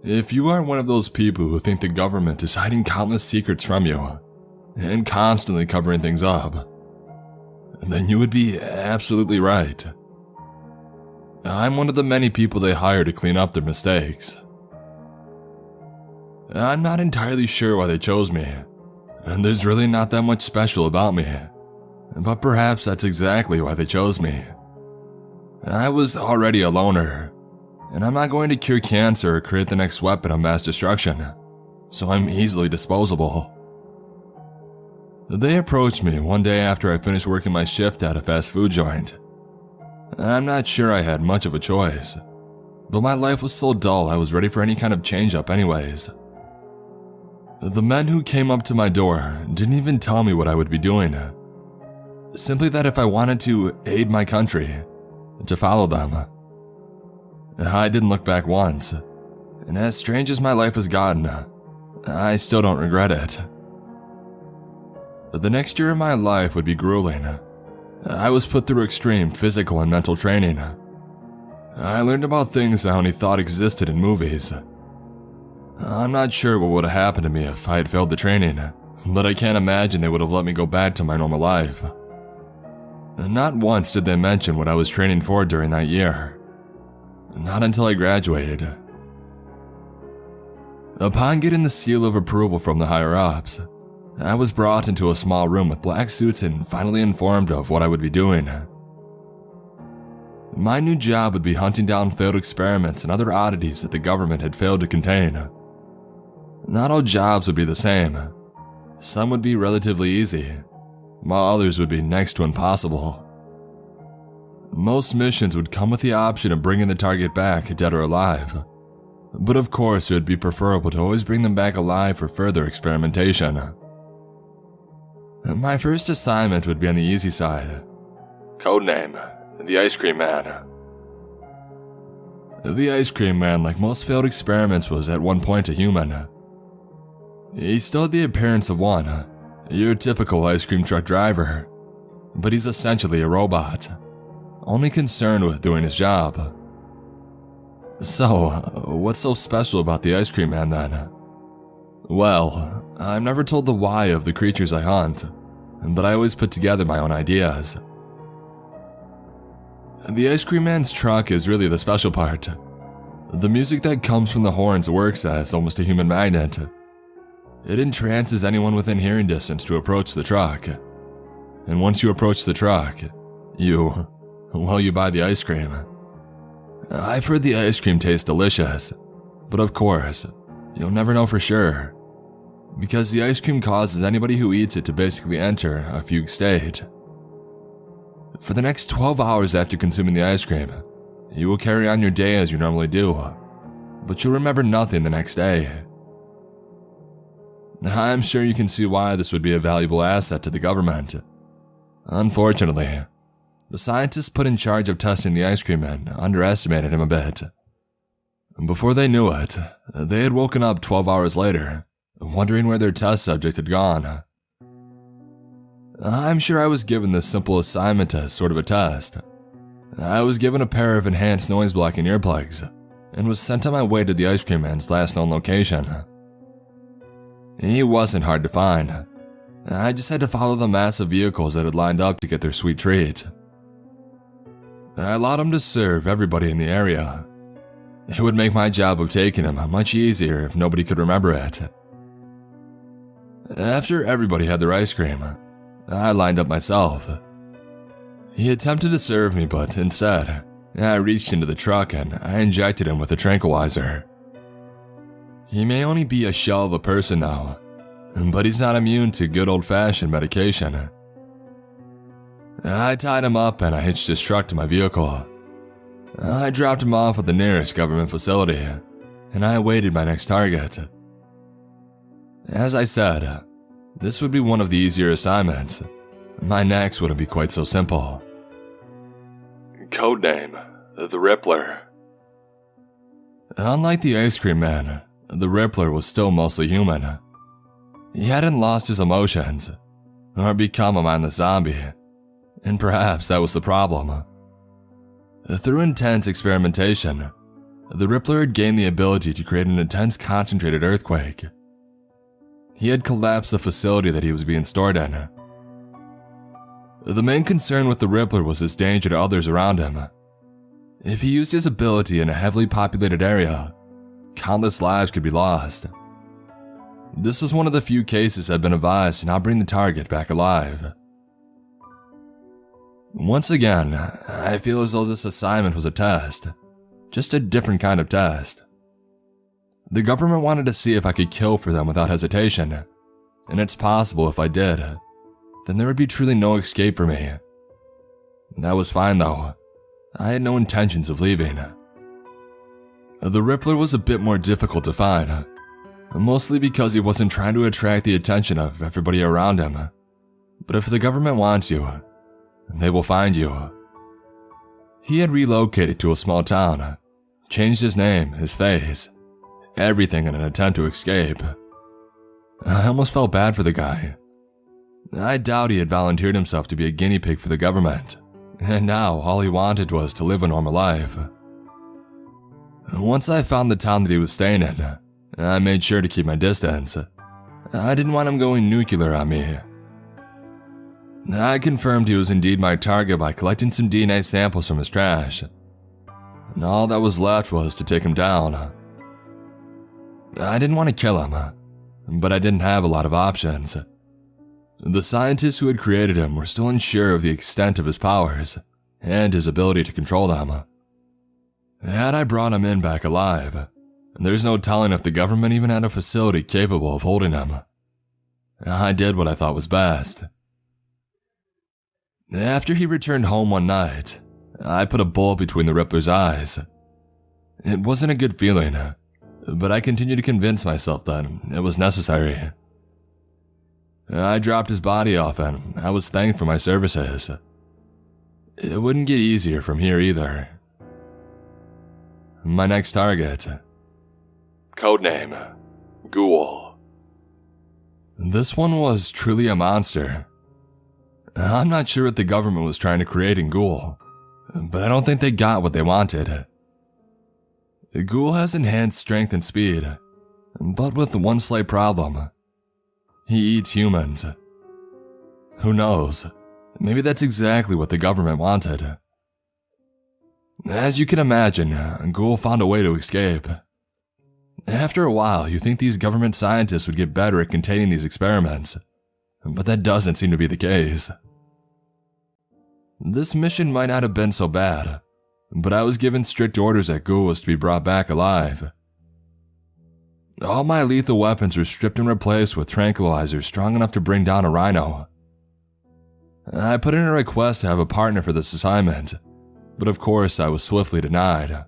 If you aren't one of those people who think the government is hiding countless secrets from you and constantly covering things up, then you would be absolutely right. I'm one of the many people they hire to clean up their mistakes. I'm not entirely sure why they chose me, and there's really not that much special about me, but perhaps that's exactly why they chose me. I was already a loner, and I'm not going to cure cancer or create the next weapon of mass destruction, so I'm easily disposable. They approached me one day after I finished working my shift at a fast food joint. I'm not sure I had much of a choice, but my life was so dull I was ready for any kind of change-up anyways. The men who came up to my door didn't even tell me what I would be doing, simply that if I wanted to aid my country, to follow them. I didn't look back once, and as strange as my life has gotten, I still don't regret it. The next year of my life would be grueling. I was put through extreme physical and mental training. I learned about things I only thought existed in movies. I'm not sure what would have happened to me if I had failed the training, but I can't imagine they would have let me go back to my normal life. Not once did they mention what I was training for during that year. Not until I graduated. Upon getting the seal of approval from the higher-ups, I was brought into a small room with black suits and finally informed of what I would be doing. My new job would be hunting down failed experiments and other oddities that the government had failed to contain. Not all jobs would be the same. Some would be relatively easy, while others would be next to impossible. Most missions would come with the option of bringing the target back, dead or alive. But of course, it would be preferable to always bring them back alive for further experimentation. My first assignment would be on the easy side. Codename, the Ice Cream Man. The Ice Cream Man, like most failed experiments, was at one point a human. He still had the appearance of one, your typical ice cream truck driver, but he's essentially a robot, only concerned with doing his job. So, what's so special about the Ice Cream Man then? Well, I'm never told the why of the creatures I hunt, but I always put together my own ideas. The Ice Cream Man's truck is really the special part. The music that comes from the horns works as almost a human magnet. It entrances anyone within hearing distance to approach the truck. And once you approach the truck, you buy the ice cream. I've heard the ice cream tastes delicious, but of course, you'll never know for sure, because the ice cream causes anybody who eats it to basically enter a fugue state. For the next 12 hours after consuming the ice cream, you will carry on your day as you normally do, but you'll remember nothing the next day. I'm sure you can see why this would be a valuable asset to the government. Unfortunately, the scientists put in charge of testing the Ice Cream Man underestimated him a bit. Before they knew it, they had woken up 12 hours later, wondering where their test subject had gone. I'm sure I was given this simple assignment as sort of a test. I was given a pair of enhanced noise blocking earplugs, and was sent on my way to the Ice Cream Man's last known location. He wasn't hard to find. I just had to follow the massive vehicles that had lined up to get their sweet treat. I allowed him to serve everybody in the area. It would make my job of taking him much easier if nobody could remember it. After everybody had their ice cream, I lined up myself. He attempted to serve me, but instead, I reached into the truck and I injected him with a tranquilizer. He may only be a shell of a person now, but he's not immune to good old-fashioned medication. I tied him up and I hitched his truck to my vehicle. I dropped him off at the nearest government facility, and I awaited my next target. As I said, this would be one of the easier assignments. My next wouldn't be quite so simple. Codename, the Rippler. Unlike the Ice Cream Man, the Rippler was still mostly human. He hadn't lost his emotions, or become a mindless zombie, and perhaps that was the problem. Through intense experimentation, the Rippler had gained the ability to create an intense concentrated earthquake. He had collapsed the facility that he was being stored in. The main concern with the Rippler was his danger to others around him. If he used his ability in a heavily populated area, countless lives could be lost. This was one of the few cases that had been advised to not bring the target back alive. Once again, I feel as though this assignment was a test, just a different kind of test. The government wanted to see if I could kill for them without hesitation, and it's possible if I did, then there would be truly no escape for me. That was fine though. I had no intentions of leaving. The Rippler was a bit more difficult to find, mostly because he wasn't trying to attract the attention of everybody around him. But if the government wants you, they will find you. He had relocated to a small town, changed his name, his face, everything in an attempt to escape. I almost felt bad for the guy. I doubt he had volunteered himself to be a guinea pig for the government, and now all he wanted was to live a normal life. Once I found the town that he was staying in, I made sure to keep my distance. I didn't want him going nuclear on me. I confirmed he was indeed my target by collecting some DNA samples from his trash, and all that was left was to take him down. I didn't want to kill him, but I didn't have a lot of options. The scientists who had created him were still unsure of the extent of his powers and his ability to control them. Had I brought him in back alive, there's no telling if the government even had a facility capable of holding him. I did what I thought was best. After he returned home one night, I put a bullet between the Rippler's eyes. It wasn't a good feeling, but I continued to convince myself that it was necessary. I dropped his body off and I was thanked for my services. It wouldn't get easier from here either. My next target. Codename Ghoul. This one was truly a monster. I'm not sure what the government was trying to create in Ghoul, but I don't think they got what they wanted. Ghoul has enhanced strength and speed, but with one slight problem. He eats humans. Who knows? Maybe that's exactly what the government wanted. As you can imagine, Ghoul found a way to escape. After a while, you think these government scientists would get better at containing these experiments, but that doesn't seem to be the case. This mission might not have been so bad, but I was given strict orders that Ghoul was to be brought back alive. All my lethal weapons were stripped and replaced with tranquilizers strong enough to bring down a rhino. I put in a request to have a partner for this assignment, but of course I was swiftly denied.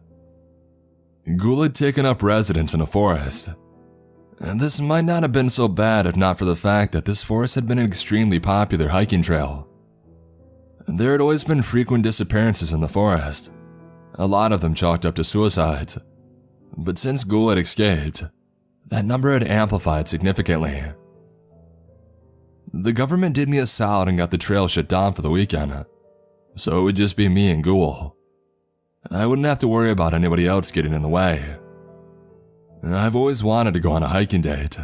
Ghoul had taken up residence in a forest, and this might not have been so bad if not for the fact that this forest had been an extremely popular hiking trail. There had always been frequent disappearances in the forest, a lot of them chalked up to suicides, but since Ghoul had escaped, that number had amplified significantly. The government did me a solid and got the trail shut down for the weekend, so it would just be me and Ghoul. I wouldn't have to worry about anybody else getting in the way. I've always wanted to go on a hiking date,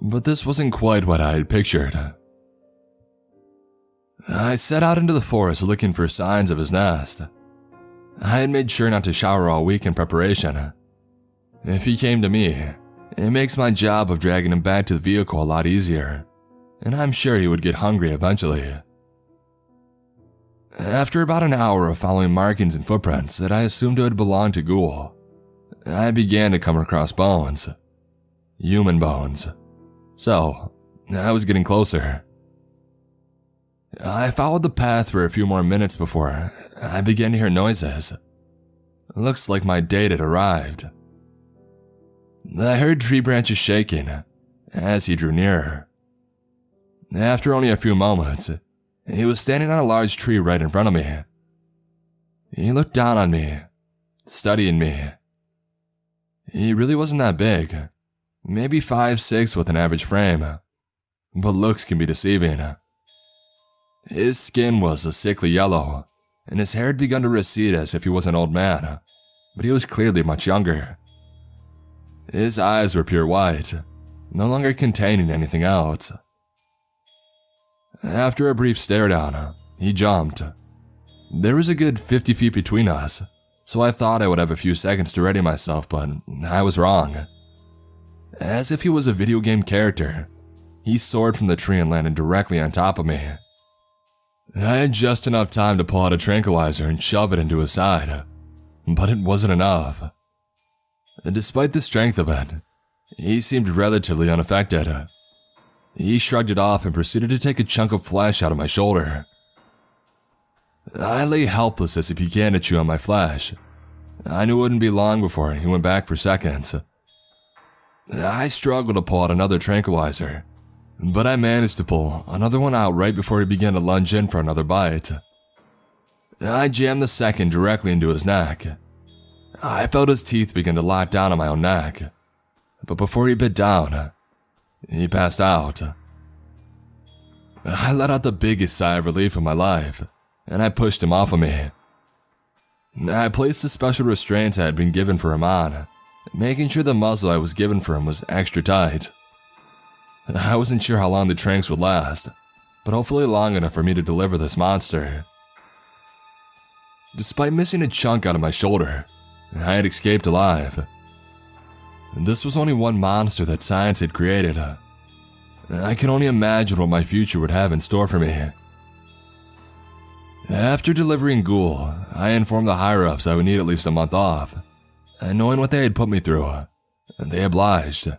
but this wasn't quite what I had pictured. I set out into the forest looking for signs of his nest. I had made sure not to shower all week in preparation. If he came to me, it makes my job of dragging him back to the vehicle a lot easier, and I'm sure he would get hungry eventually. After about an hour of following markings and footprints that I assumed had belonged to Ghoul, I began to come across bones. Human bones. So, I was getting closer. I followed the path for a few more minutes before I began to hear noises. Looks like my date had arrived. I heard tree branches shaking as he drew nearer. After only a few moments, he was standing on a large tree right in front of me. He looked down on me, studying me. He really wasn't that big, maybe 5'6" with an average frame, but looks can be deceiving. His skin was a sickly yellow, and his hair had begun to recede as if he was an old man. but he was clearly much younger. His eyes were pure white, no longer containing anything else. After a brief stare down, he jumped. There was a good 50 feet between us, so I thought I would have a few seconds to ready myself, but I was wrong. As if he was a video game character, he soared from the tree and landed directly on top of me. I had just enough time to pull out a tranquilizer and shove it into his side, but it wasn't enough. Despite the strength of it, he seemed relatively unaffected. He shrugged it off and proceeded to take a chunk of flesh out of my shoulder. I lay helpless as he began to chew on my flesh. I knew it wouldn't be long before he went back for seconds. I struggled to pull out another tranquilizer, but I managed to pull another one out right before he began to lunge in for another bite. I jammed the second directly into his neck. I felt his teeth begin to lock down on my own neck, but before he bit down, he passed out. I let out the biggest sigh of relief of my life, and I pushed him off of me. I placed the special restraints I had been given for him on, making sure the muzzle I was given for him was extra tight. I wasn't sure how long the tranks would last, but hopefully long enough for me to deliver this monster. Despite missing a chunk out of my shoulder, I had escaped alive. This was only one monster that science had created. I can only imagine what my future would have in store for me. After delivering Ghoul, I informed the higher-ups I would need at least a month off, and knowing what they had put me through, they obliged.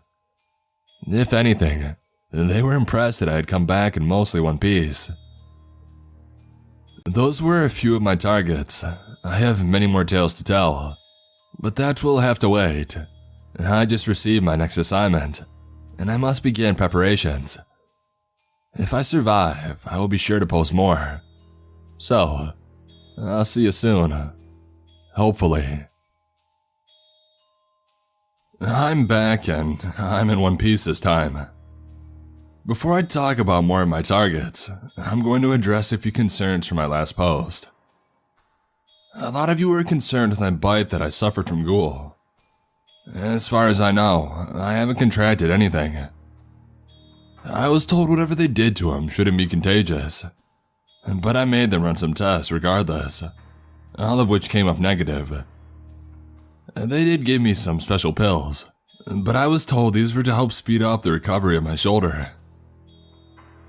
If anything, they were impressed that I had come back in mostly one piece. Those were a few of my targets. I have many more tales to tell, but that will have to wait. I just received my next assignment, and I must begin preparations. If I survive, I will be sure to post more. So, I'll see you soon. Hopefully. I'm back and I'm in one piece this time. Before I talk about more of my targets, I'm going to address a few concerns from my last post. A lot of you were concerned with my bite that I suffered from Ghoul. As far as I know, I haven't contracted anything. I was told whatever they did to him shouldn't be contagious, but I made them run some tests regardless, all of which came up negative. They did give me some special pills, but I was told these were to help speed up the recovery of my shoulder.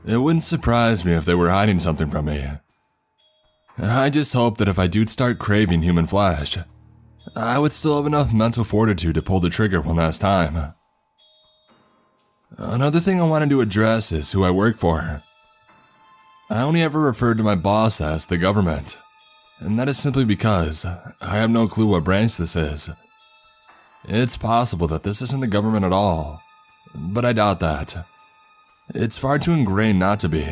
It wouldn't surprise me if they were hiding something from me. I just hope that if I do start craving human flesh, I would still have enough mental fortitude to pull the trigger one last time. Another thing I wanted to address is who I work for. I only ever referred to my boss as the government, and that is simply because I have no clue what branch this is. It's possible that this isn't the government at all, but I doubt that. It's far too ingrained not to be.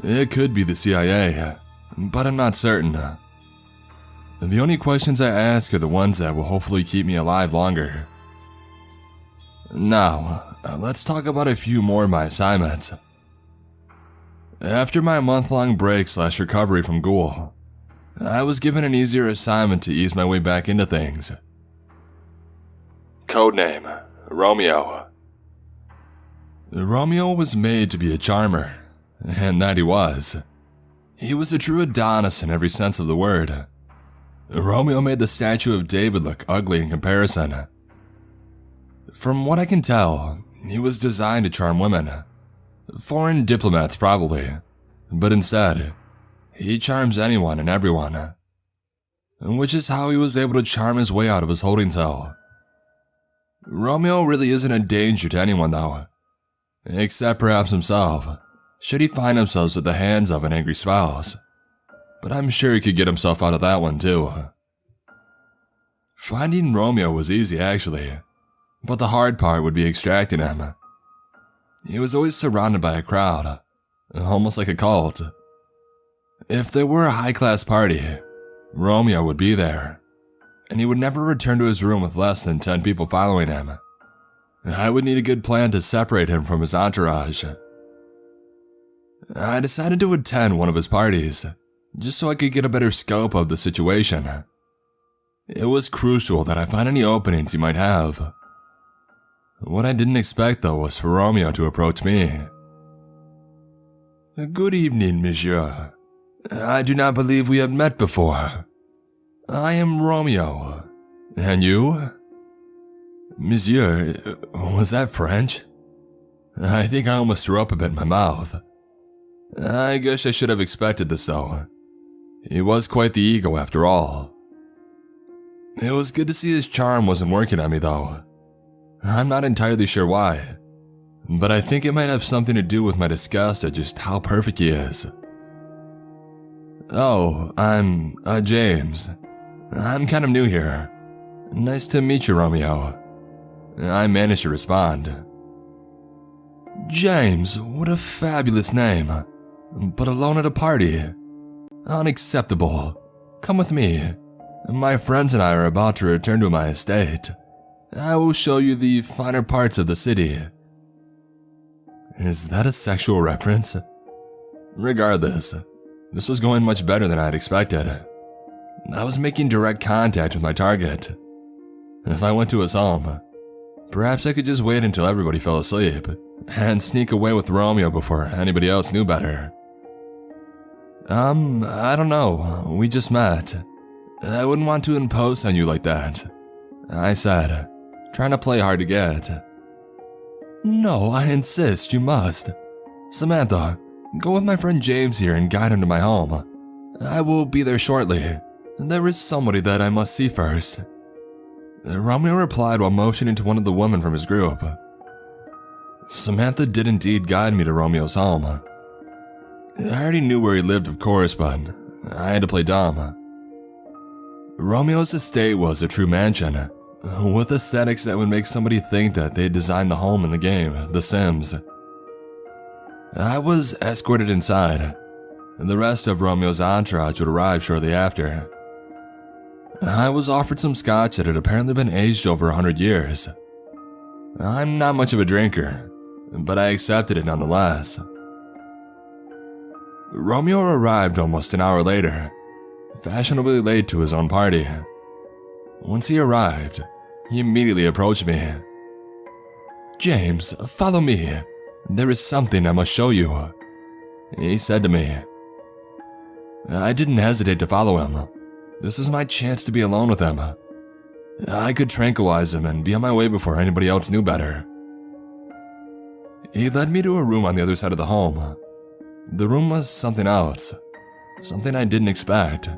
It could be the CIA, but I'm not certain. The only questions I ask are the ones that will hopefully keep me alive longer. Now, let's talk about a few more of my assignments. After my month-long break/recovery from Ghoul, I was given an easier assignment to ease my way back into things. Codename Romeo. Romeo was made to be a charmer, and that he was. He was a true Adonis in every sense of the word. Romeo made the statue of David look ugly in comparison. From what I can tell, he was designed to charm women. Foreign diplomats probably, but instead, he charms anyone and everyone. Which is how he was able to charm his way out of his holding cell. Romeo really isn't a danger to anyone though, except perhaps himself, should he find himself at the hands of an angry spouse. But I'm sure he could get himself out of that one too. Finding Romeo was easy actually, but the hard part would be extracting him. He was always surrounded by a crowd, almost like a cult. If there were a high-class party, Romeo would be there, and he would never return to his room with less than 10 people following him. I would need a good plan to separate him from his entourage. I decided to attend one of his parties, just so I could get a better scope of the situation. It was crucial that I find any openings he might have. What I didn't expect, though, was for Romeo to approach me. Good evening, monsieur. I do not believe we have met before. I am Romeo. And you? Monsieur, was that French? I think I almost threw up a bit in my mouth. I guess I should have expected this, though. He was quite the ego after all. It was good to see his charm wasn't working on me, though. I'm not entirely sure why, but I think it might have something to do with my disgust at just how perfect he is. Oh, I'm, James. I'm kind of new here. Nice to meet you, Romeo. I managed to respond. James, what a fabulous name. But alone at a party. Unacceptable. Come with me. My friends and I are about to return to my estate. I will show you the finer parts of the city. Is that a sexual reference? Regardless, this was going much better than I had expected. I was making direct contact with my target. If I went to his home, perhaps I could just wait until everybody fell asleep and sneak away with Romeo before anybody else knew better. I don't know, we just met. I wouldn't want to impose on you like that, I said, trying to play hard to get. No, I insist, you must. Samantha, go with my friend James here and guide him to my home. I will be there shortly. There is somebody that I must see first. Romeo replied while motioning to one of the women from his group. Samantha did indeed guide me to Romeo's home. I already knew where he lived, of course, but I had to play dumb. Romeo's estate was a true mansion, with aesthetics that would make somebody think that they designed the home in the game, The Sims. I was escorted inside, and the rest of Romeo's entourage would arrive shortly after. I was offered some scotch that had apparently been aged over 100 years. I'm not much of a drinker, but I accepted it nonetheless. Romeo arrived almost an hour later, fashionably late to his own party. Once he arrived, he immediately approached me. James, follow me. There is something I must show you, he said to me. I didn't hesitate to follow him. This is my chance to be alone with him. I could tranquilize him and be on my way before anybody else knew better. He led me to a room on the other side of the home. The room was something else, something I didn't expect.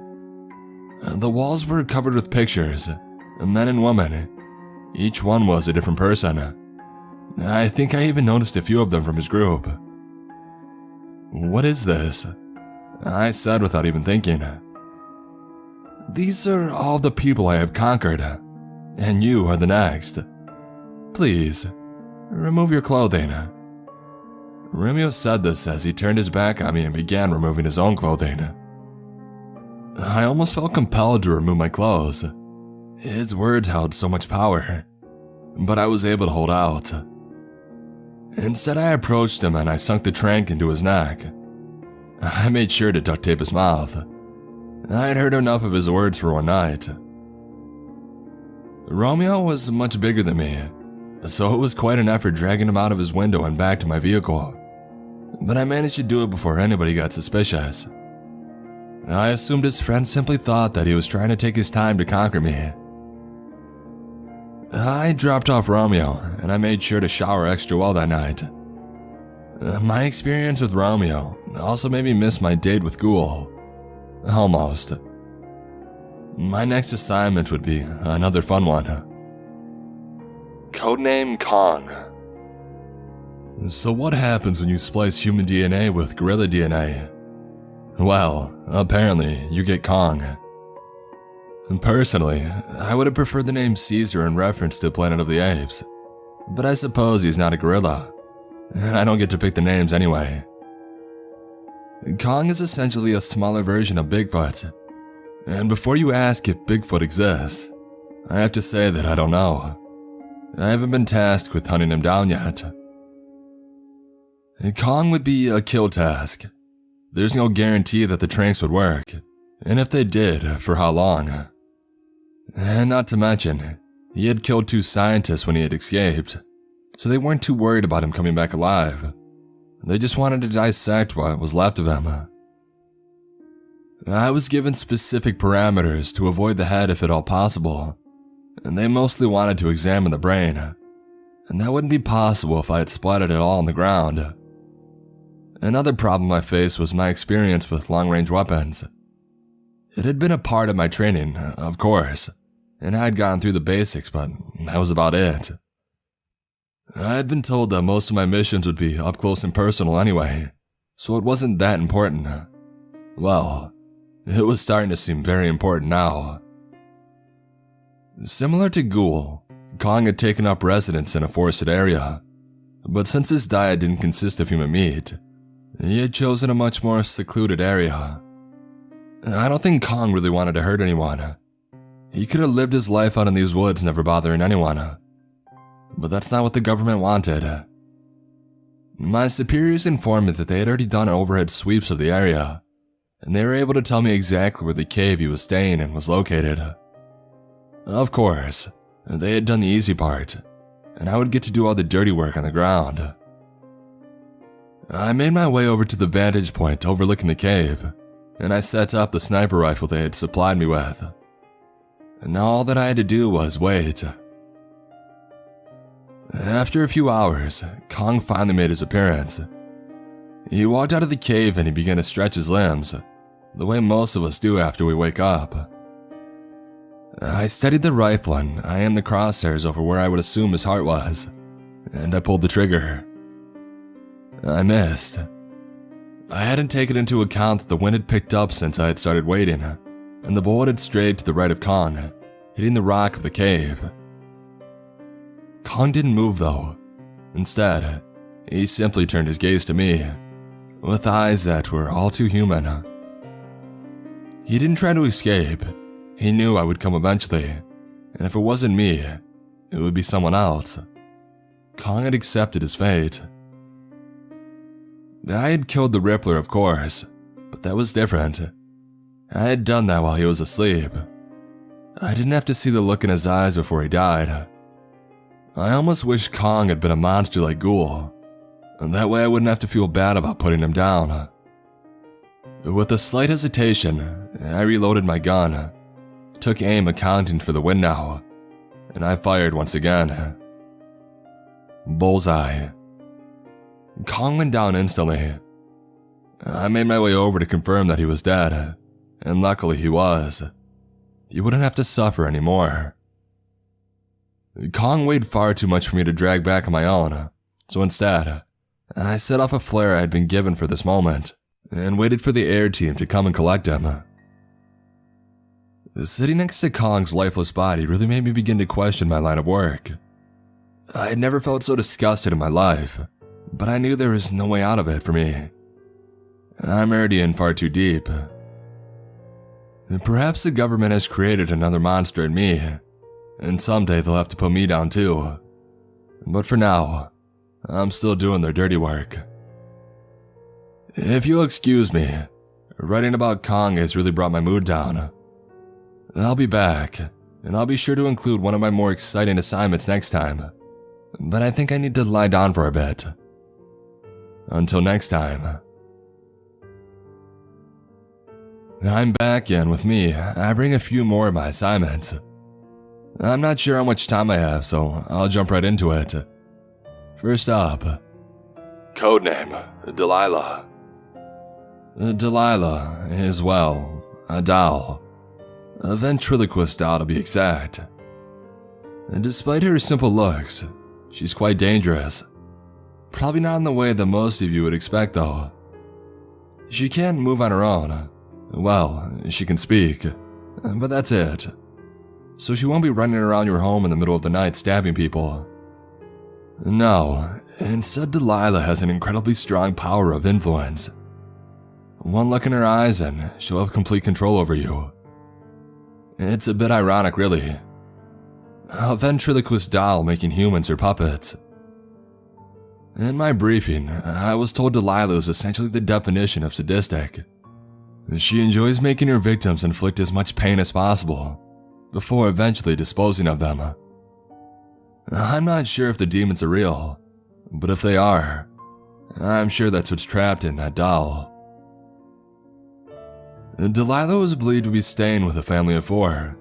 The walls were covered with pictures, men and women. Each one was a different person. I think I even noticed a few of them from his group. What is this? I said without even thinking. These are all the people I have conquered, and you are the next. Please, remove your clothing. Romeo said this as he turned his back on me and began removing his own clothing. I almost felt compelled to remove my clothes. His words held so much power, but I was able to hold out. Instead, I approached him and I sunk the trank into his neck. I made sure to duct tape his mouth. I had heard enough of his words for one night. Romeo was much bigger than me, so it was quite an effort dragging him out of his window and back to my vehicle. But I managed to do it before anybody got suspicious. I assumed his friends simply thought that he was trying to take his time to conquer me. I dropped off Romeo, and I made sure to shower extra well that night. My experience with Romeo also made me miss my date with Ghoul. Almost. My next assignment would be another fun one. Codename Kong. So what happens when you splice human DNA with gorilla DNA? Well, apparently you get Kong. Personally, I would have preferred the name Caesar in reference to Planet of the Apes, but I suppose he's not a gorilla, and I don't get to pick the names anyway. Kong is essentially a smaller version of Bigfoot, and before you ask if Bigfoot exists, I have to say that I don't know. I haven't been tasked with hunting him down yet. Kong would be a kill task. There's no guarantee that the tranks would work, and if they did, for how long? And not to mention, he had killed 2 scientists when he had escaped, so they weren't too worried about him coming back alive. They just wanted to dissect what was left of him. I was given specific parameters to avoid the head if at all possible, and they mostly wanted to examine the brain, and that wouldn't be possible if I had splattered it all on the ground. Another problem I faced was my experience with long-range weapons. It had been a part of my training, of course, and I had gotten through the basics, but that was about it. I had been told that most of my missions would be up close and personal anyway, so it wasn't that important. Well, it was starting to seem very important now. Similar to Ghoul, Kong had taken up residence in a forested area, but since his diet didn't consist of human meat, he had chosen a much more secluded area. I don't think Kong really wanted to hurt anyone. He could have lived his life out in these woods never bothering anyone. But that's not what the government wanted. My superiors informed me that they had already done overhead sweeps of the area, and they were able to tell me exactly where the cave he was staying in was located. Of course, they had done the easy part, and I would get to do all the dirty work on the ground. I made my way over to the vantage point overlooking the cave, and I set up the sniper rifle they had supplied me with. And all that I had to do was wait. After a few hours, Kong finally made his appearance. He walked out of the cave and he began to stretch his limbs, the way most of us do after we wake up. I steadied the rifle and I aimed the crosshairs over where I would assume his heart was, and I pulled the trigger. I missed. I hadn't taken into account that the wind had picked up since I had started waiting, and the bullet had strayed to the right of Kong, hitting the rock of the cave. Kong didn't move though. Instead, he simply turned his gaze to me, with eyes that were all too human. He didn't try to escape. He knew I would come eventually, and if it wasn't me, it would be someone else. Kong had accepted his fate. I had killed the Rippler, of course, but that was different. I had done that while he was asleep. I didn't have to see the look in his eyes before he died. I almost wish Kong had been a monster like Ghoul, and that way I wouldn't have to feel bad about putting him down. With a slight hesitation, I reloaded my gun, took aim accounting for the wind now, and I fired once again. Bullseye. Kong went down instantly. I made my way over to confirm that he was dead, and luckily he was. He wouldn't have to suffer anymore. Kong weighed far too much for me to drag back on my own, so instead, I set off a flare I had been given for this moment, and waited for the air team to come and collect him. Sitting next to Kong's lifeless body really made me begin to question my line of work. I had never felt so disgusted in my life, but I knew there was no way out of it for me. I'm already in far too deep. Perhaps the government has created another monster in me, and someday they'll have to put me down too. But for now, I'm still doing their dirty work. If you'll excuse me, writing about Kong has really brought my mood down. I'll be back, and I'll be sure to include one of my more exciting assignments next time. But I think I need to lie down for a bit. Until next time. I'm back, and with me, I bring a few more of my assignments. I'm not sure how much time I have, so I'll jump right into it. First up, Codename Delilah. Delilah is, well, a doll. A ventriloquist doll to be exact. And despite her simple looks, she's quite dangerous. Probably not in the way that most of you would expect though. She can't move on her own. Well, she can speak, but that's it. So she won't be running around your home in the middle of the night stabbing people. No, instead Delilah has an incredibly strong power of influence. One look in her eyes and she'll have complete control over you. It's a bit ironic, really. A ventriloquist doll making humans her puppets. In my briefing, I was told Delilah is essentially the definition of sadistic. She enjoys making her victims inflict as much pain as possible, before eventually disposing of them. I'm not sure if the demons are real, but if they are, I'm sure that's what's trapped in that doll. Delilah was believed to be staying with a family of 4.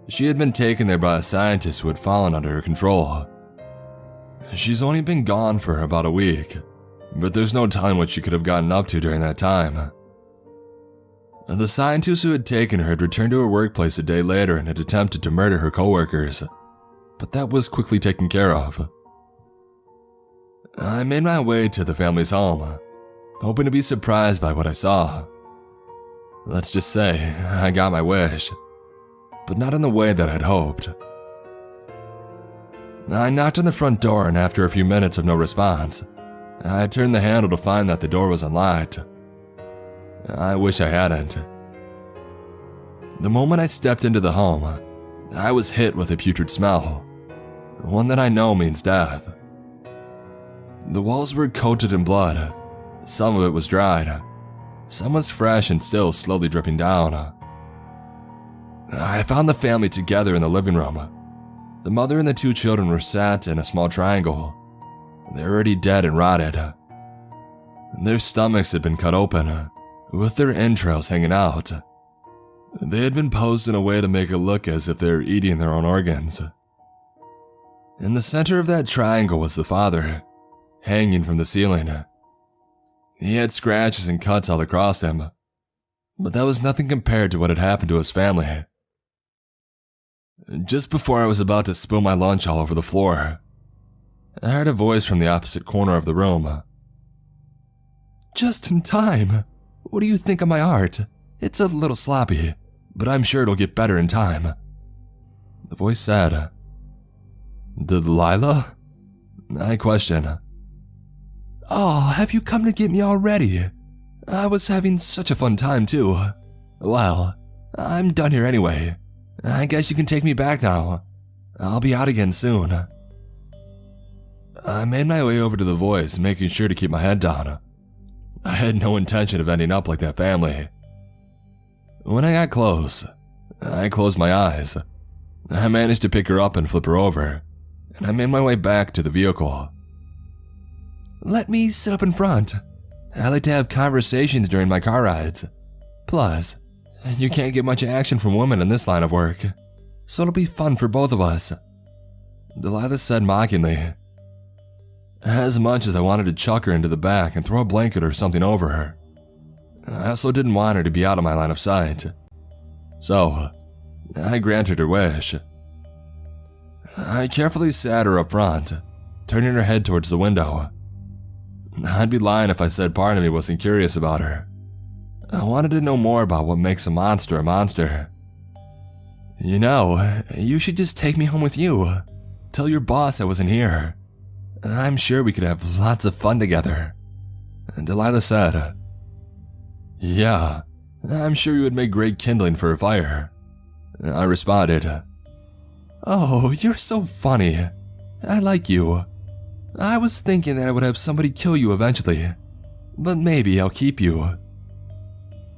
She had been taken there by a scientist who had fallen under her control. She's only been gone for about a week, but there's no telling what she could have gotten up to during that time. The scientist who had taken her had returned to her workplace a day later and had attempted to murder her coworkers, but that was quickly taken care of. I made my way to the family's home, hoping to be surprised by what I saw. Let's just say, I got my wish, but not in the way that I'd hoped. I knocked on the front door, and after a few minutes of no response, I turned the handle to find that the door was unlocked. I wish I hadn't. The moment I stepped into the home, I was hit with a putrid smell, one that I know means death. The walls were coated in blood. Some of it was dried. Some was fresh and still slowly dripping down. I found the family together in the living room. The mother and the 2 children were sat in a small triangle. They were already dead and rotted. Their stomachs had been cut open, with their entrails hanging out. They had been posed in a way to make it look as if they were eating their own organs. In the center of that triangle was the father, hanging from the ceiling. He had scratches and cuts all across him, but that was nothing compared to what had happened to his family. Just before I was about to spill my lunch all over the floor, I heard a voice from the opposite corner of the room. "Just in time. What do you think of my art? It's a little sloppy, but I'm sure it'll get better in time." The voice said. "Delilah?" I questioned. "Oh, have you come to get me already? I was having such a fun time too. Well, I'm done here anyway. I guess you can take me back now. I'll be out again soon." I made my way over to the voice, making sure to keep my head down. I had no intention of ending up like that family. When I got close, I closed my eyes. I managed to pick her up and flip her over, and I made my way back to the vehicle. "Let me sit up in front. I like to have conversations during my car rides. Plus, you can't get much action from women in this line of work, so it'll be fun for both of us," Delilah said mockingly. As much as I wanted to chuck her into the back and throw a blanket or something over her, I also didn't want her to be out of my line of sight. So, I granted her wish. I carefully sat her up front, turning her head towards the window. I'd be lying if I said part of me wasn't curious about her. I wanted to know more about what makes a monster a monster. "You know, you should just take me home with you. Tell your boss I wasn't here. I'm sure we could have lots of fun together," Delilah said. "Yeah, I'm sure you would make great kindling for a fire," I responded. "Oh, you're so funny. I like you. I was thinking that I would have somebody kill you eventually, but maybe I'll keep you."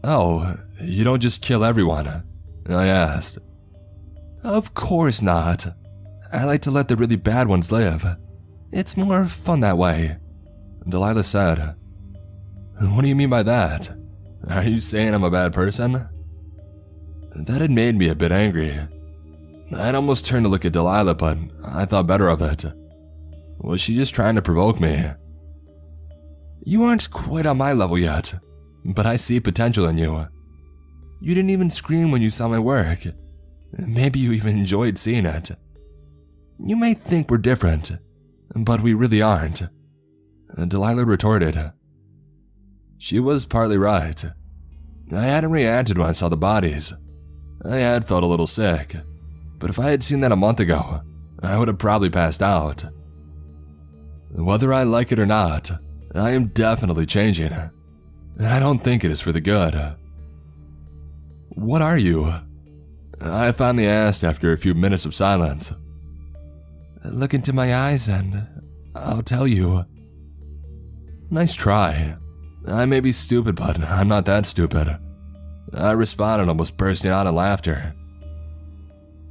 "Oh, you don't just kill everyone?" I asked. "Of course not. I like to let the really bad ones live. It's more fun that way," Delilah said. "What do you mean by that? Are you saying I'm a bad person?" That had made me a bit angry. I'd almost turned to look at Delilah, but I thought better of it. Was she just trying to provoke me? "You aren't quite on my level yet, but I see potential in you. You didn't even scream when you saw my work. Maybe you even enjoyed seeing it. You may think we're different, but we really aren't," Delilah retorted. She was partly right. I hadn't reacted when I saw the bodies. I had felt a little sick, but if I had seen that a month ago, I would have probably passed out. Whether I like it or not, I am definitely changing, and I don't think it is for the good. "What are you?" I finally asked after a few minutes of silence. "Look into my eyes and I'll tell you." "Nice try. I may be stupid, but I'm not that stupid," I responded, almost bursting out in laughter.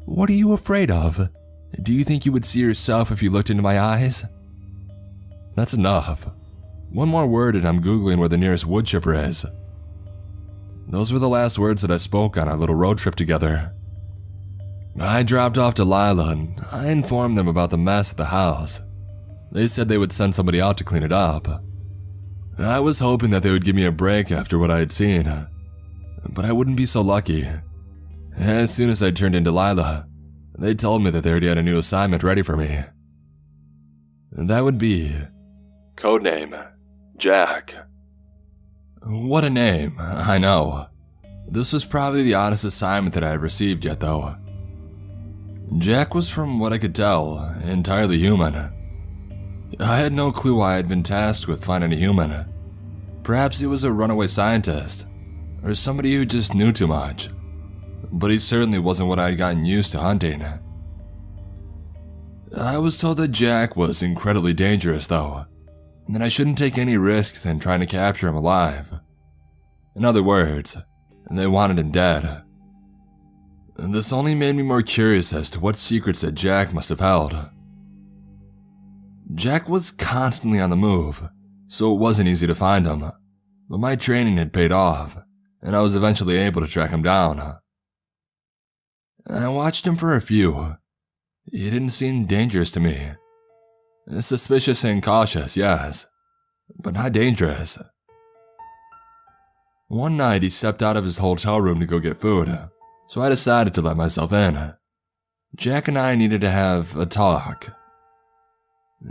What are you afraid of? Do you think you would see yourself if you looked into my eyes? That's enough. One more word and I'm Googling where the nearest wood chipper is. Those were the last words that I spoke on our little road trip together. I dropped off Delilah and I informed them about the mess at the house. They said they would send somebody out to clean it up. I was hoping that they would give me a break after what I had seen, but I wouldn't be so lucky. As soon as I turned in Delilah, they told me that they already had a new assignment ready for me. That would be Codename Jack. What a name, I know. This was probably the oddest assignment that I had received yet though. Jack was, from what I could tell, entirely human. I had no clue why I had been tasked with finding a human. Perhaps he was a runaway scientist, or somebody who just knew too much. But he certainly wasn't what I had gotten used to hunting. I was told that Jack was incredibly dangerous though, and that I shouldn't take any risks in trying to capture him alive. In other words, they wanted him dead. This only made me more curious as to what secrets that Jack must have held. Jack was constantly on the move, so it wasn't easy to find him, but my training had paid off, and I was eventually able to track him down. I watched him for a few. He didn't seem dangerous to me. Suspicious and cautious, yes, but not dangerous. One night he stepped out of his hotel room to go get food, so I decided to let myself in. Jack and I needed to have a talk.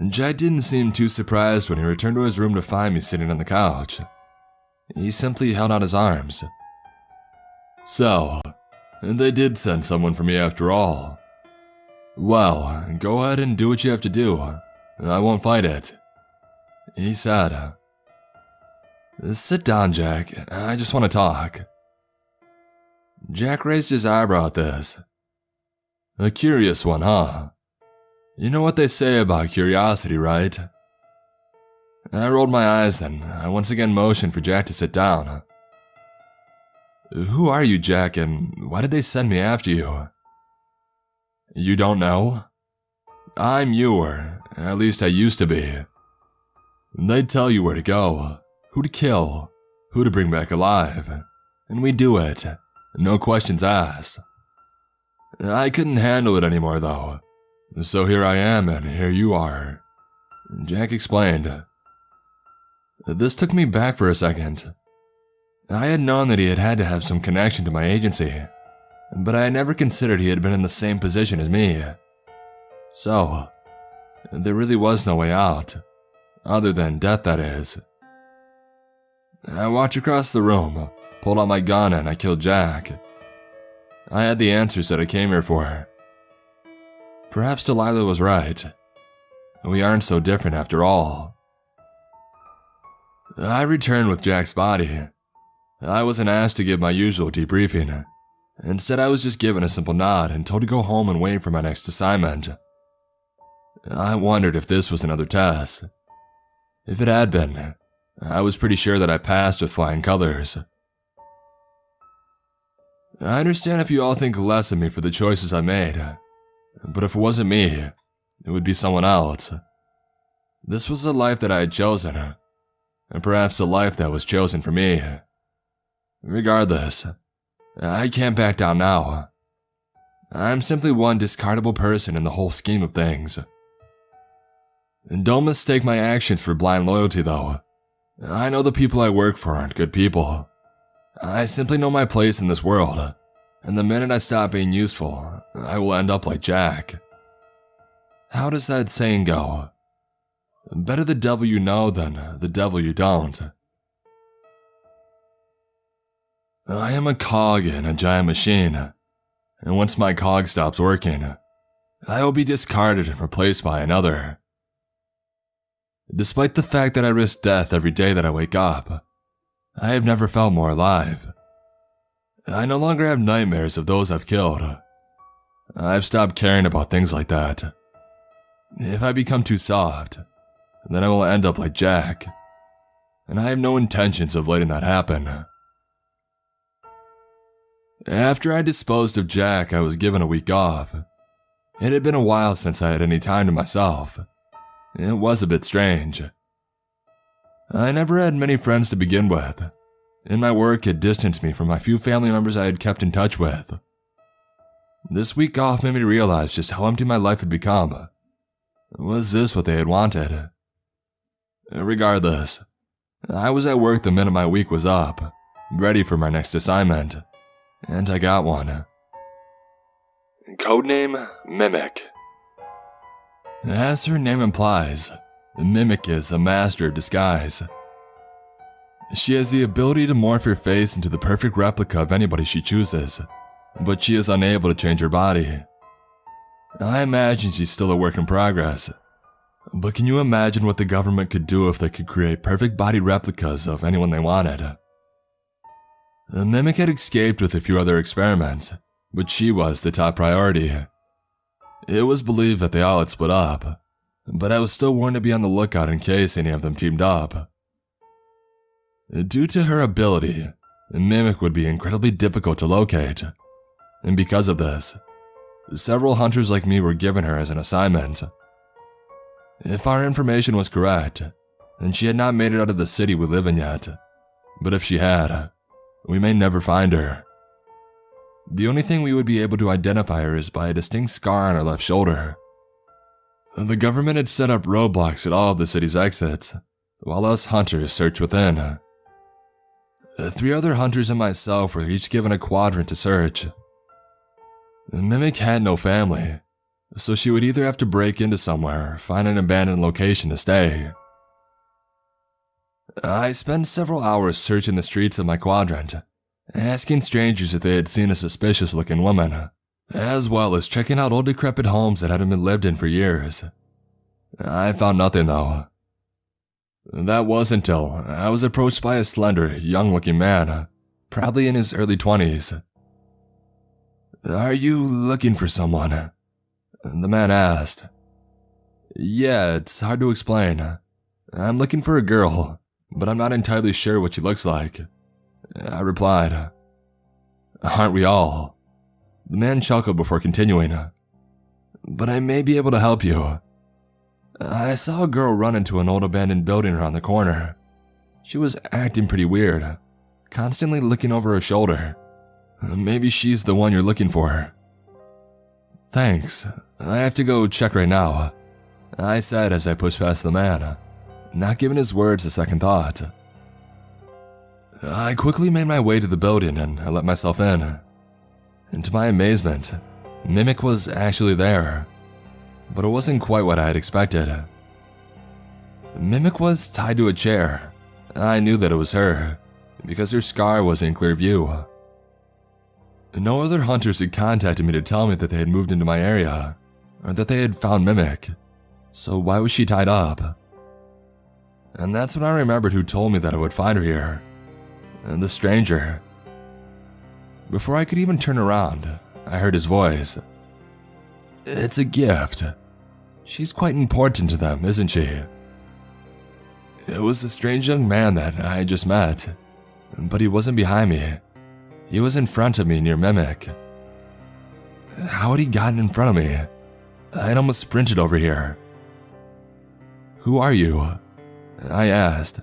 Jack didn't seem too surprised when he returned to his room to find me sitting on the couch. He simply held out his arms. So, they did send someone for me after all. Well, go ahead and do what you have to do. I won't fight it, he said. Sit down, Jack. I just want to talk. Jack raised his eyebrow at this. A curious one, huh? You know what they say about curiosity, right? I rolled my eyes then. I once again motioned for Jack to sit down. Who are you, Jack, and why did they send me after you? You don't know? I'm you, or at least I used to be. They'd tell you where to go, who to kill, who to bring back alive, and we do it, no questions asked. I couldn't handle it anymore though, so here I am and here you are, Jack explained. This took me back for a second. I had known that he had to have some connection to my agency, but I had never considered he had been in the same position as me. So, there really was no way out, other than death, that is. I walked across the room, pulled out my gun, and I killed Jack. I had the answers that I came here for. Perhaps Delilah was right. We aren't so different after all. I returned with Jack's body. I wasn't asked to give my usual debriefing. Instead, I was just given a simple nod and told to go home and wait for my next assignment. I wondered if this was another test. If it had been, I was pretty sure that I passed with flying colors. I understand if you all think less of me for the choices I made, but if it wasn't me, it would be someone else. This was the life that I had chosen, and perhaps the life that was chosen for me. Regardless, I can't back down now. I'm simply one discardable person in the whole scheme of things. Don't mistake my actions for blind loyalty though. I know the people I work for aren't good people. I simply know my place in this world, and the minute I stop being useful, I will end up like Jack. How does that saying go? Better the devil you know than the devil you don't. I am a cog in a giant machine, and once my cog stops working, I will be discarded and replaced by another. Despite the fact that I risk death every day that I wake up, I have never felt more alive. I no longer have nightmares of those I've killed. I've stopped caring about things like that. If I become too soft, then I will end up like Jack, and I have no intentions of letting that happen. After I disposed of Jack, I was given a week off. It had been a while since I had any time to myself. It was a bit strange. I never had many friends to begin with, and my work had distanced me from my few family members I had kept in touch with. This week off made me realize just how empty my life had become. Was this what they had wanted? Regardless, I was at work the minute my week was up, ready for my next assignment, and I got one. Codename Mimic. As her name implies, Mimic is a master of disguise. She has the ability to morph her face into the perfect replica of anybody she chooses, but she is unable to change her body. I imagine she's still a work in progress, but can you imagine what the government could do if they could create perfect body replicas of anyone they wanted? The Mimic had escaped with a few other experiments, but she was the top priority. It was believed that they all had split up, but I was still warned to be on the lookout in case any of them teamed up. Due to her ability, Mimic would be incredibly difficult to locate, and because of this, several hunters like me were given her as an assignment. If our information was correct, then she had not made it out of the city we live in yet, but if she had, we may never find her. The only thing we would be able to identify her is by a distinct scar on her left shoulder. The government had set up roadblocks at all of the city's exits, while us hunters searched within. 3 other hunters and myself were each given a quadrant to search. The Mimic had no family, so she would either have to break into somewhere or find an abandoned location to stay. I spent several hours searching the streets of my quadrant, asking strangers if they had seen a suspicious-looking woman, as well as checking out old decrepit homes that hadn't been lived in for years. I found nothing though. That wasn't until I was approached by a slender, young-looking man, probably in his early 20s. "Are you looking for someone?" the man asked. "Yeah, it's hard to explain. I'm looking for a girl, but I'm not entirely sure what she looks like," I replied. "Aren't we all?" The man chuckled before continuing. "But I may be able to help you. I saw a girl run into an old abandoned building around the corner. She was acting pretty weird, constantly looking over her shoulder. Maybe she's the one you're looking for." "Thanks, I have to go check right now," I said as I pushed past the man, not giving his words a second thought. I quickly made my way to the building and I let myself in. And to my amazement, Mimic was actually there, but it wasn't quite what I had expected. Mimic was tied to a chair. I knew that it was her, because her scar was in clear view. No other hunters had contacted me to tell me that they had moved into my area, or that they had found Mimic, so why was she tied up? And that's when I remembered who told me that I would find her here. The stranger. Before I could even turn around, I heard his voice. "It's a gift. She's quite important to them, isn't she?" It was the strange young man that I had just met, but he wasn't behind me. He was in front of me near Mimic. How had he gotten in front of me? I had almost sprinted over here. "Who are you?" I asked.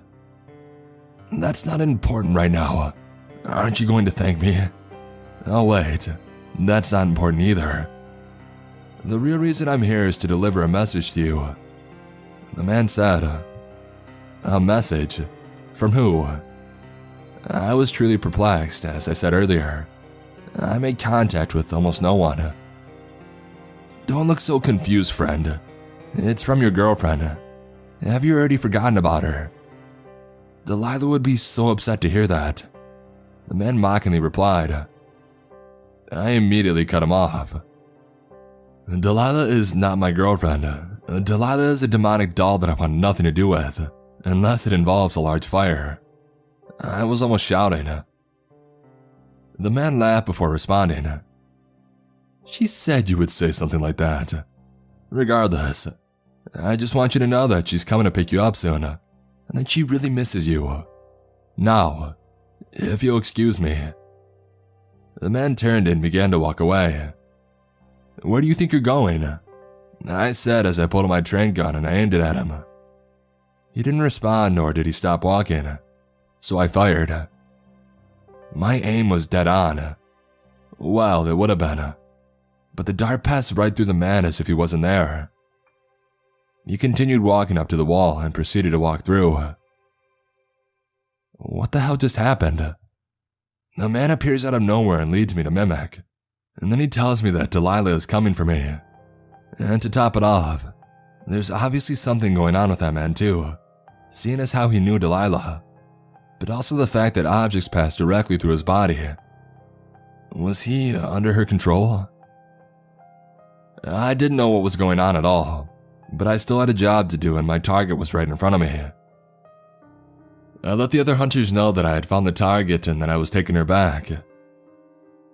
"That's not important right now. Aren't you going to thank me?" "Oh wait, that's not important either. The real reason I'm here is to deliver a message to you." The man said. "A message? From who?" I was truly perplexed, as I said earlier. I made contact with almost no one. "Don't look so confused, friend. It's from your girlfriend. Have you already forgotten about her?" Delilah would be so upset to hear that. The man mockingly replied. I immediately cut him off. "Delilah is not my girlfriend. Delilah is a demonic doll that I want nothing to do with, unless it involves a large fire." I was almost shouting. The man laughed before responding. "She said you would say something like that. Regardless, I just want you to know that she's coming to pick you up soon, and that she really misses you. Now, if you'll excuse me." The man turned and began to walk away. "Where do you think you're going?" I said as I pulled out my train gun and I aimed it at him. He didn't respond, nor did he stop walking, so I fired. My aim was dead on. Well, it would have been, but the dart passed right through the man as if he wasn't there. He continued walking up to the wall and proceeded to walk through. What the hell just happened? The man appears out of nowhere and leads me to Mimic, and then he tells me that Delilah is coming for me. And to top it off, there's obviously something going on with that man too, seeing as how he knew Delilah, but also the fact that objects passed directly through his body. Was he under her control? I didn't know what was going on at all, but I still had a job to do and my target was right in front of me. I let the other hunters know that I had found the target and that I was taking her back.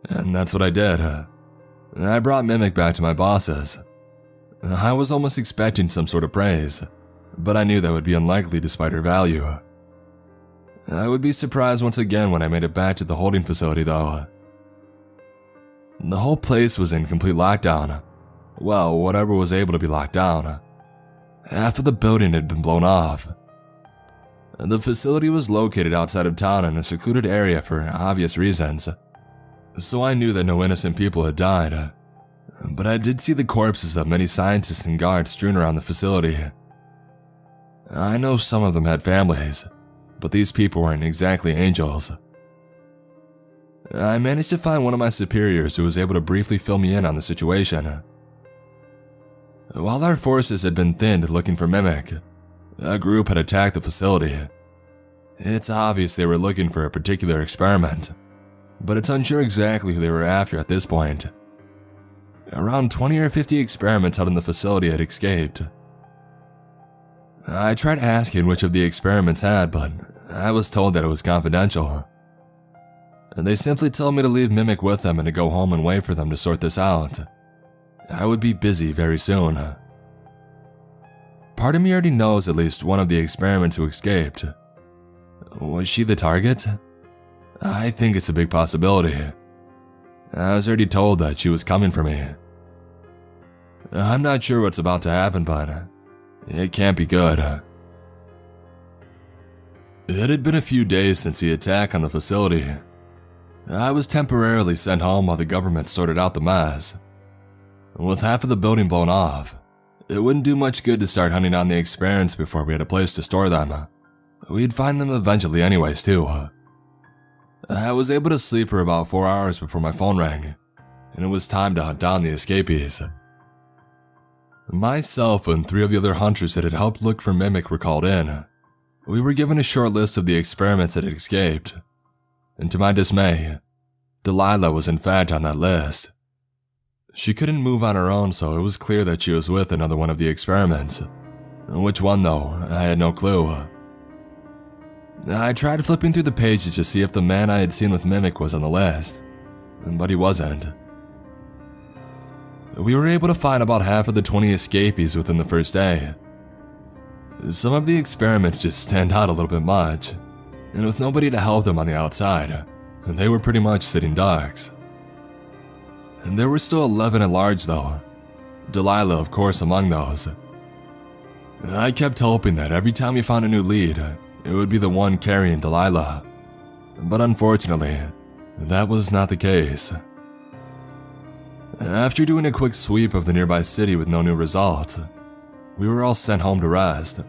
And that's what I did. I brought Mimic back to my bosses. I was almost expecting some sort of praise, but I knew that would be unlikely despite her value. I would be surprised once again when I made it back to the holding facility though. The whole place was in complete lockdown. Well, whatever was able to be locked down. Half of the building had been blown off. The facility was located outside of town in a secluded area for obvious reasons, so I knew that no innocent people had died. But I did see the corpses of many scientists and guards strewn around the facility. I know some of them had families, but these people weren't exactly angels. I managed to find one of my superiors who was able to briefly fill me in on the situation. While our forces had been thinned looking for Mimic, a group had attacked the facility. It's obvious they were looking for a particular experiment, but it's unsure exactly who they were after at this point. Around 20 or 50 experiments out in the facility had escaped. I tried asking which of the experiments had, but I was told that it was confidential. They simply told me to leave Mimic with them and to go home and wait for them to sort this out. I would be busy very soon. Part of me already knows at least one of the experiments who escaped. Was she the target? I think it's a big possibility. I was already told that she was coming for me. I'm not sure what's about to happen, but it can't be good. It had been a few days since the attack on the facility. I was temporarily sent home while the government sorted out the mess. With half of the building blown off, it wouldn't do much good to start hunting down the experiments before we had a place to store them. We'd find them eventually anyways too. I was able to sleep for about 4 hours before my phone rang, and it was time to hunt down the escapees. Myself and 3 of the other hunters that had helped look for Mimic were called in. We were given a short list of the experiments that had escaped, and to my dismay, Delilah was in fact on that list. She couldn't move on her own, so it was clear that she was with another one of the experiments. Which one though, I had no clue. I tried flipping through the pages to see if the man I had seen with Mimic was on the list, but he wasn't. We were able to find about half of the 20 escapees within the first day. Some of the experiments just stand out a little bit much, and with nobody to help them on the outside, they were pretty much sitting ducks. And there were still 11 at large though, Delilah of course among those. I kept hoping that every time we found a new lead, it would be the one carrying Delilah, but unfortunately, that was not the case. After doing a quick sweep of the nearby city with no new results, we were all sent home to rest.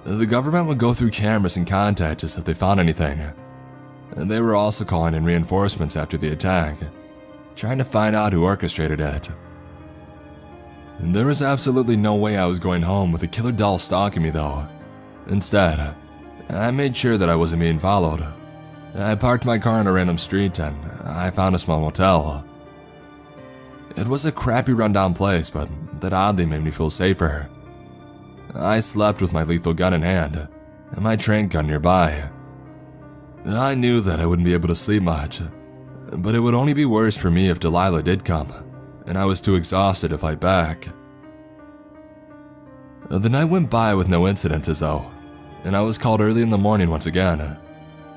The government would go through cameras and contact us if they found anything, and they were also calling in reinforcements after the attack, trying to find out who orchestrated it. And there was absolutely no way I was going home with a killer doll stalking me though. Instead, I made sure that I wasn't being followed. I parked my car on a random street and I found a small motel. It was a crappy rundown place, but that oddly made me feel safer. I slept with my lethal gun in hand and my train gun nearby. I knew that I wouldn't be able to sleep much, but it would only be worse for me if Delilah did come, and I was too exhausted to fight back. The night went by with no incidences though, and I was called early in the morning once again.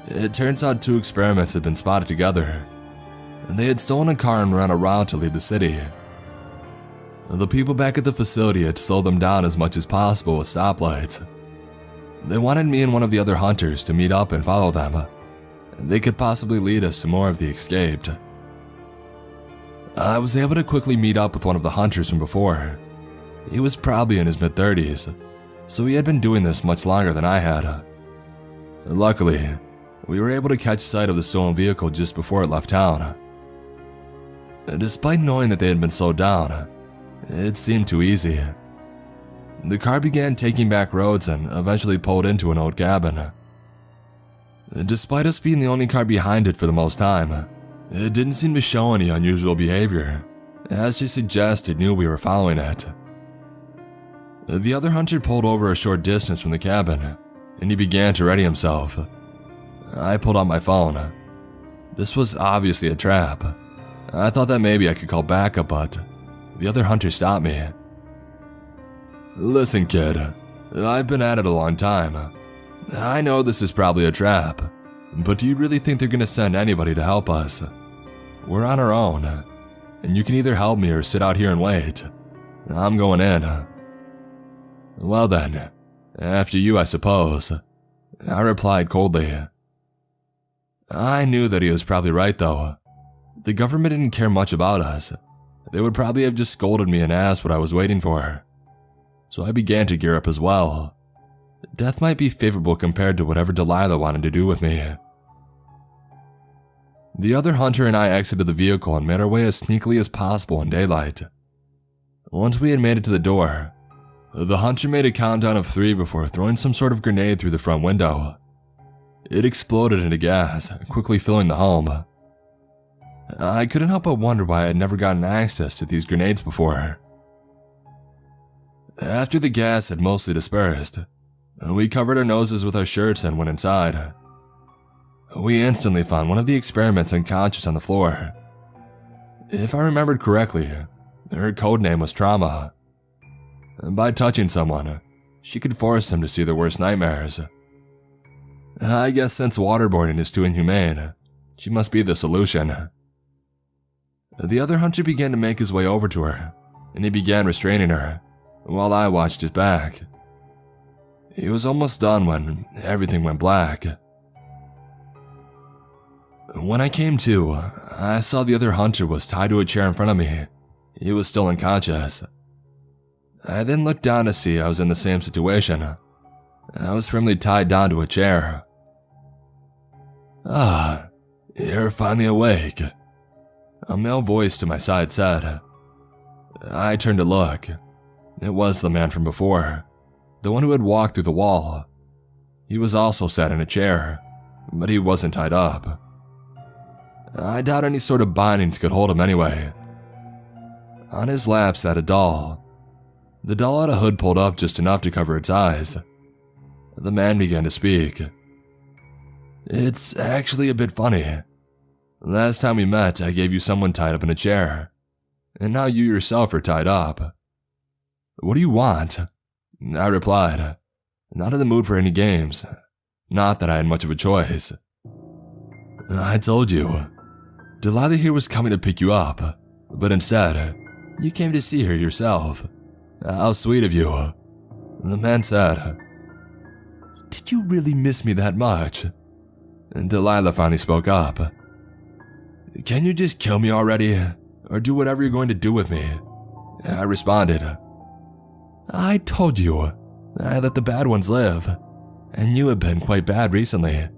It turns out 2 experiments had been spotted together, They had stolen a car and ran a route to leave the city. The people back at the facility had slowed them down as much as possible with stoplights. They wanted me and one of the other hunters to meet up and follow them. They could possibly lead us to more of the escaped. I was able to quickly meet up with one of the hunters from before. He was probably in his mid-30s, so he had been doing this much longer than I had. Luckily, we were able to catch sight of the stolen vehicle just before it left town. Despite knowing that they had been slowed down, it seemed too easy. The car began taking back roads and eventually pulled into an old cabin. Despite us being the only car behind it for the most time, it didn't seem to show any unusual behavior, as to suggest it knew we were following it. The other hunter pulled over a short distance from the cabin, and he began to ready himself. I pulled out my phone. This was obviously a trap. I thought that maybe I could call backup, but the other hunter stopped me. "Listen, kid, I've been at it a long time. I know this is probably a trap, but do you really think they're gonna send anybody to help us? We're on our own, and you can either help me or sit out here and wait. I'm going in." "Well then, after you, I suppose," I replied coldly. I knew that he was probably right though. The government didn't care much about us. They would probably have just scolded me and asked what I was waiting for. So I began to gear up as well. Death might be favorable compared to whatever Delilah wanted to do with me. The other hunter and I exited the vehicle and made our way as sneakily as possible in daylight. Once we had made it to the door, the hunter made a countdown of 3 before throwing some sort of grenade through the front window. It exploded into gas, quickly filling the home. I couldn't help but wonder why I had never gotten access to these grenades before. After the gas had mostly dispersed, we covered our noses with our shirts and went inside. We instantly found one of the experiments unconscious on the floor. If I remembered correctly, her codename was Trauma. By touching someone, she could force them to see their worst nightmares. I guess since waterboarding is too inhumane, she must be the solution. The other hunter began to make his way over to her, and he began restraining her, while I watched his back. He was almost done when everything went black. When I came to, I saw the other hunter was tied to a chair in front of me. He was still unconscious. I then looked down to see I was in the same situation. I was firmly tied down to a chair. "Ah, you're finally awake," a male voice to my side said. I turned to look. It was the man from before, the one who had walked through the wall. He was also sat in a chair, but he wasn't tied up. I doubt any sort of bindings could hold him anyway. On his lap sat a doll. The doll had a hood pulled up just enough to cover its eyes. The man began to speak. "It's actually a bit funny. Last time we met, I gave you someone tied up in a chair, and now you yourself are tied up. What do you want?" I replied, not in the mood for any games. Not that I had much of a choice. "I told you. Delilah here was coming to pick you up, but instead, you came to see her yourself. How sweet of you," the man said. "Did you really miss me that much?" And Delilah finally spoke up. "Can you just kill me already, or do whatever you're going to do with me?" I responded. "I told you, I let the bad ones live, and you have been quite bad recently.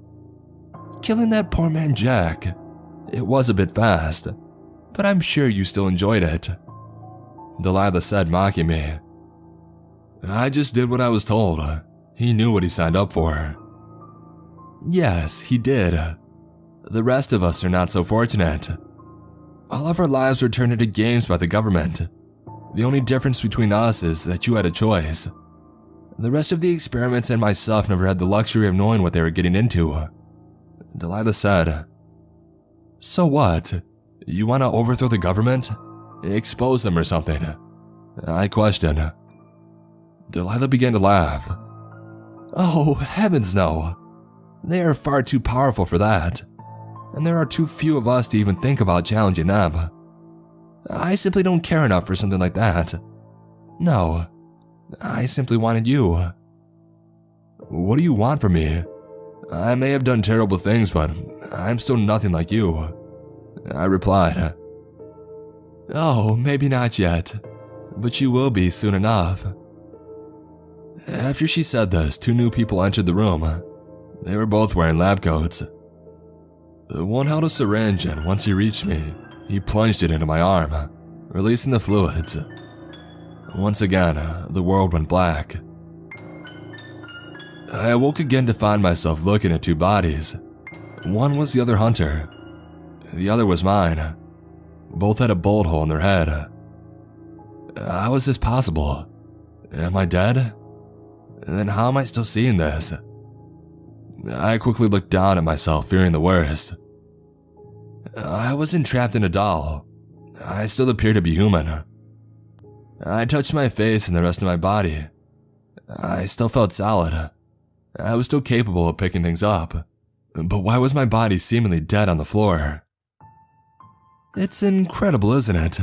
Killing that poor man Jack, it was a bit fast, but I'm sure you still enjoyed it," Delilah said, mocking me. "I just did what I was told. He knew what he signed up for." "Yes, he did. The rest of us are not so fortunate. All of our lives were turned into games by the government. The only difference between us is that you had a choice. The rest of the experiments and myself never had the luxury of knowing what they were getting into," Delilah said. "So what? You want to overthrow the government? Expose them or something?" I questioned. Delilah began to laugh. "Oh, heavens no. They are far too powerful for that. and there are too few of us to even think about challenging them. I simply don't care enough for something like that. No, I simply wanted you. What do you want from me? I may have done terrible things, but I'm still nothing like you. I replied. Oh, maybe not yet, but you will be soon enough. After she said this, 2 new people entered the room. They were both wearing lab coats. The one held a syringe, and once he reached me, he plunged it into my arm, releasing the fluids. Once again, the world went black. I awoke again to find myself looking at 2 bodies. One was the other hunter. The other was mine. Both had a bullet hole in their head. How is this possible? Am I dead? And then how am I still seeing this? I quickly looked down at myself, fearing the worst. I wasn't trapped in a doll. I still appeared to be human. I touched my face and the rest of my body. I still felt solid. I was still capable of picking things up. But why was my body seemingly dead on the floor? It's incredible, isn't it?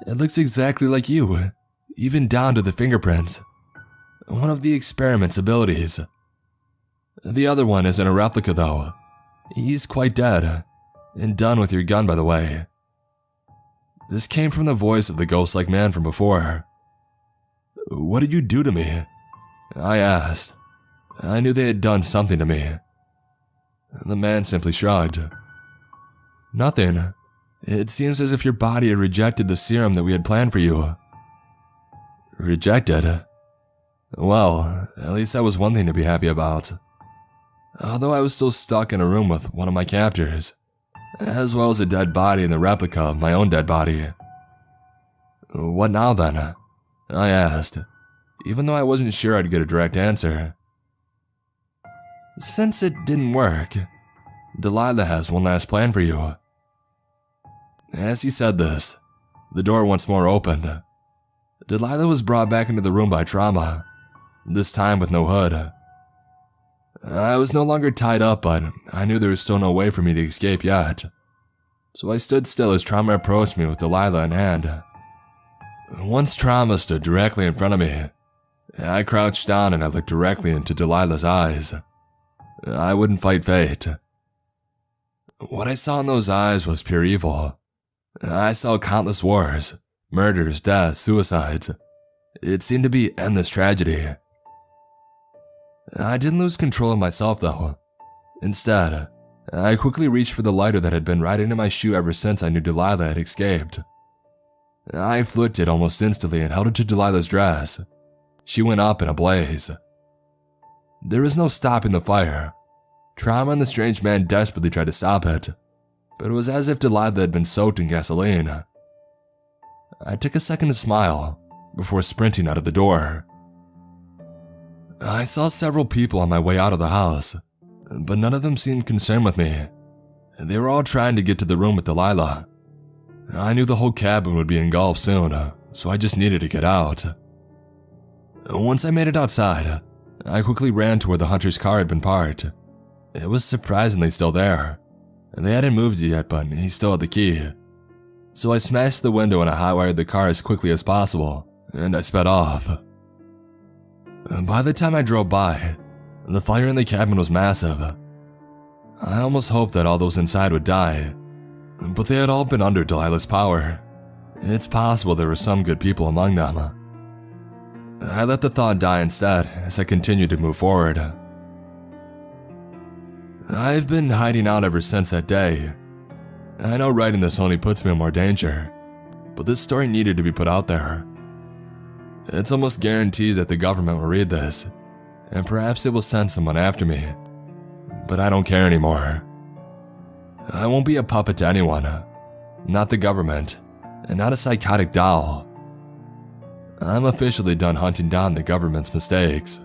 It looks exactly like you, even down to the fingerprints. One of the experiment's abilities. The other one isn't a replica though. He's quite dead, and done with your gun by the way. This came from the voice of the ghost-like man from before. What did you do to me? I asked. I knew they had done something to me. The man simply shrugged. Nothing. It seems as if your body had rejected the serum that we had planned for you. Rejected? Well, at least that was one thing to be happy about. Although I was still stuck in a room with one of my captors, as well as a dead body and the replica of my own dead body. What now then? I asked, even though I wasn't sure I'd get a direct answer. Since it didn't work, Delilah has one last plan for you. As he said this, the door once more opened. Delilah was brought back into the room by trauma, this time with no hood. I was no longer tied up, but I knew there was still no way for me to escape yet. So I stood still as Trauma approached me with Delilah in hand. Once Trauma stood directly in front of me, I crouched down and I looked directly into Delilah's eyes. I wouldn't fight fate. What I saw in those eyes was pure evil. I saw countless wars, murders, deaths, suicides. It seemed to be endless tragedy. I didn't lose control of myself though. Instead, I quickly reached for the lighter that had been right into my shoe ever since I knew Delilah had escaped. I flicked it almost instantly and held it to Delilah's dress. She went up in a blaze. There was no stopping the fire. Trauma and the strange man desperately tried to stop it, but it was as if Delilah had been soaked in gasoline. I took a second to smile before sprinting out of the door. I saw several people on my way out of the house, but none of them seemed concerned with me. They were all trying to get to the room with Delilah. I knew the whole cabin would be engulfed soon, so I just needed to get out. Once I made it outside, I quickly ran to where the hunter's car had been parked. It was surprisingly still there. They hadn't moved it yet, but he still had the key. So I smashed the window and I hot-wired the car as quickly as possible, and I sped off. By the time I drove by, the fire in the cabin was massive. I almost hoped that all those inside would die, but they had all been under Delilah's power. It's possible there were some good people among them. I let the thought die instead as I continued to move forward. I've been hiding out ever since that day. I know writing this only puts me in more danger, but this story needed to be put out there. It's almost guaranteed that the government will read this, and perhaps it will send someone after me. But I don't care anymore. I won't be a puppet to anyone, not the government, and not a psychotic doll. I'm officially done hunting down the government's mistakes.